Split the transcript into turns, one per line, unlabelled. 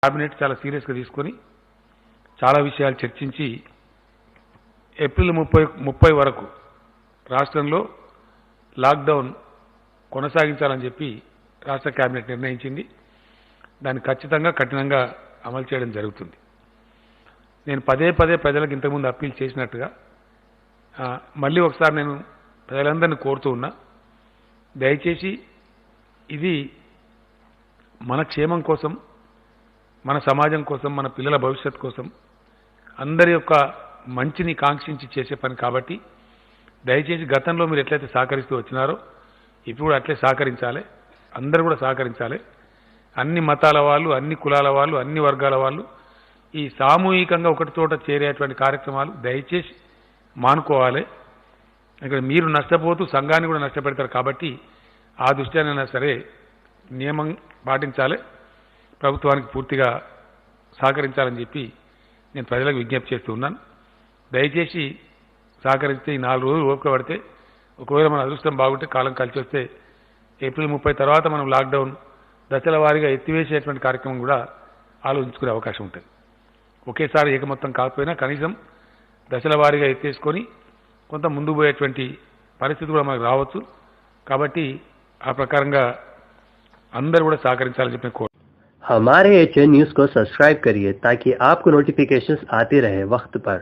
Cabinet చాలా సీరియస్గా తీసుకొని చాలా విషయాలు చర్చించి ఏప్రిల్ 30 వరకు రాష్ట్రంలో లాక్డౌన్ కొనసాగించాలని చెప్పి రాష్ట్ర కేబినెట్ నిర్ణయించింది. దాన్ని ఖచ్చితంగా కఠినంగా అమలు చేయడం జరుగుతుంది. నేను పదే ప్రజలకు ఇంతకుముందు అప్పీల్ చేసినట్టుగా మళ్ళీ ఒకసారి నేను ప్రజలందరినీ కోరుతూ ఉన్నా, దయచేసి ఇది మన క్షేమం కోసం, మన సమాజం కోసం, మన పిల్లల భవిష్యత్తు కోసం, అందరి యొక్క మంచిని కాంక్షించి చేసే పని కాబట్టి దయచేసి గతంలో మీరు ఎట్లయితే సహకరిస్తూ వచ్చినారో ఇప్పుడు కూడా అట్లే సహకరించాలి. అందరూ కూడా సహకరించాలి. అన్ని మతాల వాళ్ళు, అన్ని కులాల వాళ్ళు, అన్ని వర్గాల వాళ్ళు ఈ సామూహికంగా ఒకటి చోట చేరేటువంటి కార్యక్రమాలు దయచేసి మానుకోవాలి. ఇక్కడ మీరు నష్టపోతూ సంఘాన్ని కూడా నష్టపెడతారు కాబట్టి ఆ దృష్ట్యానైనా సరే నియమం పాటించాలి, ప్రభుత్వానికి పూర్తిగా సహకరించాలని చెప్పి నేను ప్రజలకు విజ్ఞప్తి చేస్తూ ఉన్నాను. దయచేసి సహకరిస్తే ఈ 4 రోజులు ఓపిక పడితే, ఒకవేళ మన అదృష్టం బాగుంటే కాలం కలిసి వస్తే ఏప్రిల్ 30 తర్వాత మనం లాక్డౌన్ దశల వారీగా ఎత్తివేసేటువంటి కార్యక్రమం కూడా ఆలోచించుకునే అవకాశం ఉంటుంది. ఒకేసారి ఏకమొత్తం కాకపోయినా కనీసం దశల వారీగా ఎత్తేసుకొని కొంత ముందుకు పోయేటువంటి పరిస్థితి కూడా మనకు రావచ్చు. కాబట్టి ఆ ప్రకారంగా అందరూ కూడా సహకరించాలని చెప్పి కోరు.
हमारे HN न्यूज़ को सब्सक्राइब करिए ताकि आपको नोटिफिकेशंस आते रहे वक्त पर।